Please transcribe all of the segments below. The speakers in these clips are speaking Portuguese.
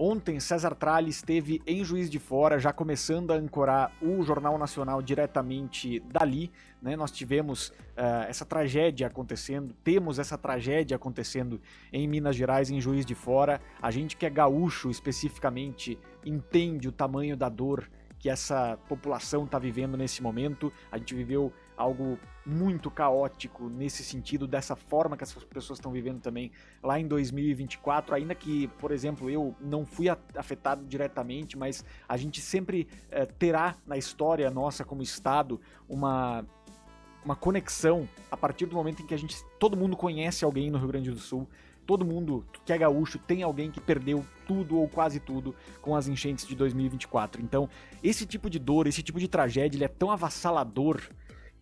Ontem, César Tralli esteve em Juiz de Fora, já começando a ancorar o Jornal Nacional diretamente dali, né? Nós tivemos essa tragédia acontecendo, temos essa tragédia acontecendo em Minas Gerais, em Juiz de Fora. A gente que é gaúcho, especificamente, entende o tamanho da dor que essa população está vivendo nesse momento. A gente viveu algo muito caótico nesse sentido, dessa forma que as pessoas estão vivendo também lá em 2024, ainda que, por exemplo, eu não fui afetado diretamente, mas a gente sempre terá na história nossa como Estado uma conexão a partir do momento em que todo mundo conhece alguém no Rio Grande do Sul. Todo mundo que é gaúcho tem alguém que perdeu tudo ou quase tudo com as enchentes de 2024. Então, esse tipo de dor, esse tipo de tragédia, ele é tão avassalador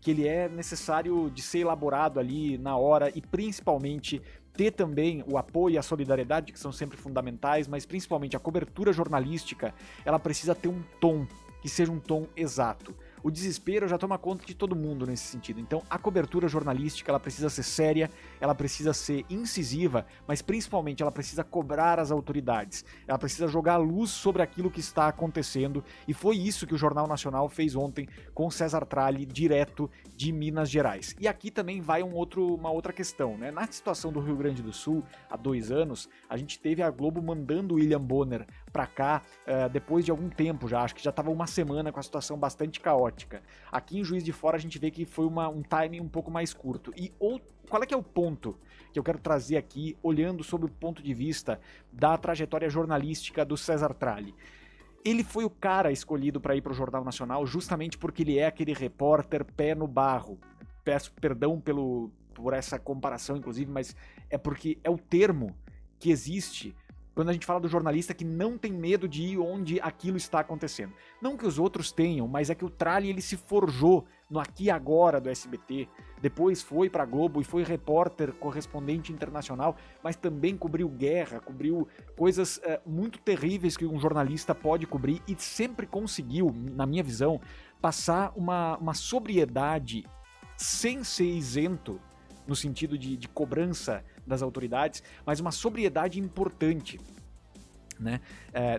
que ele é necessário de ser elaborado ali na hora e principalmente ter também o apoio e a solidariedade, que são sempre fundamentais, mas principalmente a cobertura jornalística, ela precisa ter um tom que seja um tom exato. O desespero já toma conta de todo mundo nesse sentido. Então, a cobertura jornalística, ela precisa ser séria, ela precisa ser incisiva, mas principalmente ela precisa cobrar as autoridades. Ela precisa jogar luz sobre aquilo que está acontecendo, e foi isso que o Jornal Nacional fez ontem com César Tralli, direto de Minas Gerais. E aqui também vai uma outra questão, né? Na situação do Rio Grande do Sul, há 2 anos, a gente teve a Globo mandando o William Bonner para cá depois de algum tempo já, acho que já estava uma semana com a situação bastante caótica. Aqui em Juiz de Fora a gente vê que foi um timing um pouco mais curto. E qual é que é o ponto que eu quero trazer aqui, olhando sobre o ponto de vista da trajetória jornalística do César Tralli? Ele foi o cara escolhido para ir para o Jornal Nacional justamente porque ele é aquele repórter pé no barro. Peço perdão por essa comparação, inclusive, mas é porque é o termo que existe quando a gente fala do jornalista que não tem medo de ir onde aquilo está acontecendo. Não que os outros tenham, mas é que o Tralli ele se forjou no Aqui e Agora do SBT, depois foi para a Globo e foi repórter, correspondente internacional, mas também cobriu guerra, cobriu coisas muito terríveis que um jornalista pode cobrir e sempre conseguiu, na minha visão, passar uma sobriedade sem ser isento, no sentido de cobrança das autoridades, mas uma sobriedade importante, né?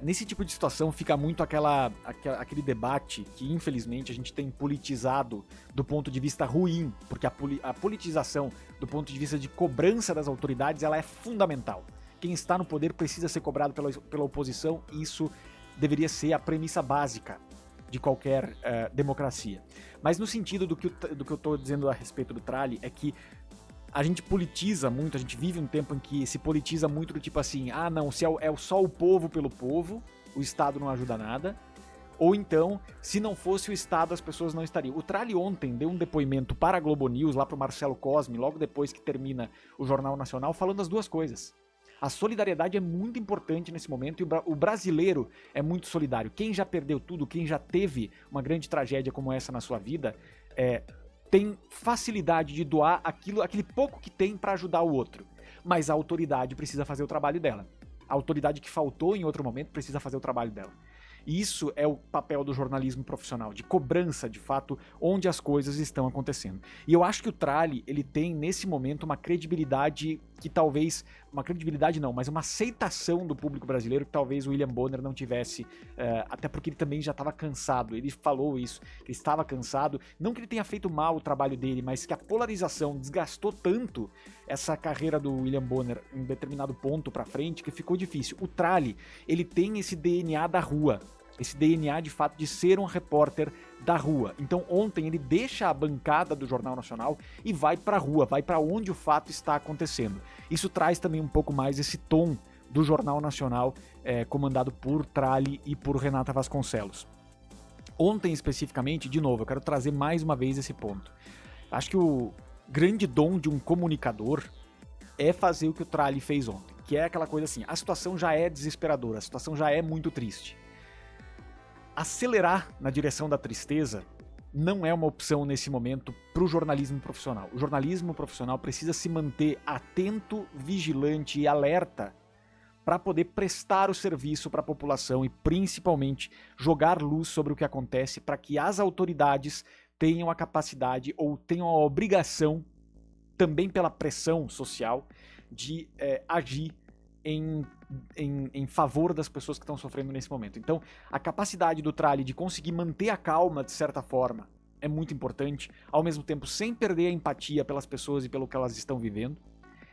Nesse tipo de situação fica muito aquele debate que infelizmente a gente tem politizado do ponto de vista ruim, porque a politização do ponto de vista de cobrança das autoridades, ela é fundamental. Quem está no poder precisa ser cobrado pela oposição, e isso deveria ser a premissa básica de qualquer democracia. Mas no sentido do que eu estou dizendo a respeito do Tralli, é que a gente politiza muito, a gente vive um tempo em que se politiza muito do tipo assim, não, se é só o povo pelo povo, o Estado não ajuda nada, ou então, se não fosse o Estado, as pessoas não estariam. O Tralli ontem deu um depoimento para a Globo News, lá para o Marcelo Cosme, logo depois que termina o Jornal Nacional, falando as duas coisas. A solidariedade é muito importante nesse momento, e o brasileiro é muito solidário. Quem já perdeu tudo, quem já teve uma grande tragédia como essa na sua vida, tem facilidade de doar aquele pouco que tem para ajudar o outro. Mas a autoridade precisa fazer o trabalho dela. A autoridade que faltou em outro momento precisa fazer o trabalho dela. E isso é o papel do jornalismo profissional, de cobrança, de fato, onde as coisas estão acontecendo. E eu acho que o Tralli, ele tem, nesse momento, uma credibilidade que talvez... Uma credibilidade não, mas uma aceitação do público brasileiro que talvez o William Bonner não tivesse, até porque ele também já estava cansado. Ele falou isso, que ele estava cansado. Não que ele tenha feito mal o trabalho dele, mas que a polarização desgastou tanto essa carreira do William Bonner em determinado ponto pra frente que ficou difícil. O Tralli, ele tem esse DNA da rua. Esse DNA, de fato, de ser um repórter da rua. Então, ontem ele deixa a bancada do Jornal Nacional e vai pra rua, vai pra onde o fato está acontecendo. Isso traz também um pouco mais esse tom do Jornal Nacional, comandado por Tralli e por Renata Vasconcelos. Ontem, especificamente, de novo, eu quero trazer mais uma vez esse ponto. Acho que o grande dom de um comunicador é fazer o que o Tralli fez ontem, que é aquela coisa assim, a situação já é desesperadora, a situação já é muito triste. Acelerar na direção da tristeza não é uma opção nesse momento para o jornalismo profissional. O jornalismo profissional precisa se manter atento, vigilante e alerta para poder prestar o serviço para a população e principalmente jogar luz sobre o que acontece para que as autoridades tenham a capacidade ou tenham a obrigação, também pela pressão social, de agir em favor das pessoas que estão sofrendo nesse momento. Então, a capacidade do Trali de conseguir manter a calma, de certa forma, é muito importante, ao mesmo tempo sem perder a empatia pelas pessoas e pelo que elas estão vivendo,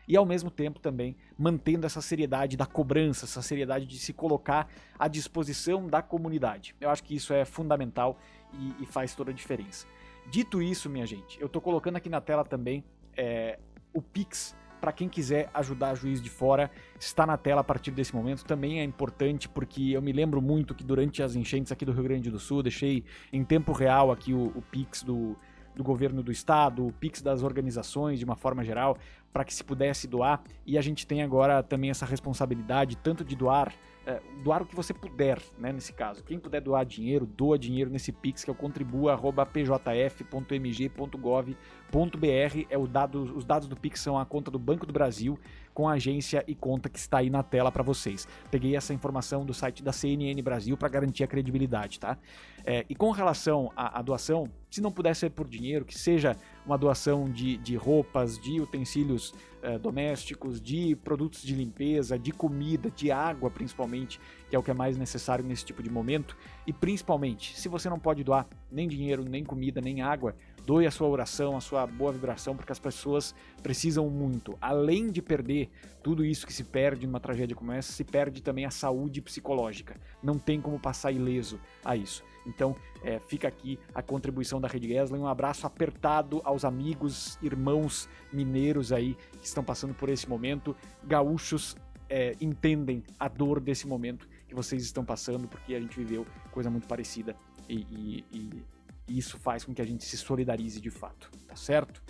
e ao mesmo tempo também mantendo essa seriedade da cobrança, essa seriedade de se colocar à disposição da comunidade. Eu acho que isso é fundamental e faz toda a diferença. Dito isso, minha gente, eu tô colocando aqui na tela também o Pix, para quem quiser ajudar a Juiz de Fora, está na tela a partir desse momento. Também é importante porque eu me lembro muito que durante as enchentes aqui do Rio Grande do Sul, deixei em tempo real aqui o Pix do governo do estado, o Pix das organizações de uma forma geral, para que se pudesse doar, e a gente tem agora também essa responsabilidade tanto de doar o que você puder, né, nesse caso. Quem puder doar dinheiro, doa dinheiro nesse Pix, que é o contribua@pjf.mg.gov.br. Os dados do Pix são a conta do Banco do Brasil, com a agência e conta que está aí na tela para vocês. Peguei essa informação do site da CNN Brasil para garantir a credibilidade, tá? E com relação à doação, se não puder ser por dinheiro, que seja uma doação de roupas, de utensílios domésticos, de produtos de limpeza, de comida, de água principalmente, que é o que é mais necessário nesse tipo de momento. E principalmente, se você não pode doar nem dinheiro, nem comida, nem água, doe a sua oração, a sua boa vibração, porque as pessoas precisam muito. Além de perder tudo isso que se perde numa tragédia como essa, se perde também a saúde psicológica. Não tem como passar ileso a isso. Então, fica aqui a contribuição da Rede Geslen. Um abraço apertado aos amigos, irmãos mineiros aí que estão passando por esse momento. Gaúchos entendem a dor desse momento que vocês estão passando, porque a gente viveu coisa muito parecida e isso faz com que a gente se solidarize de fato, tá certo?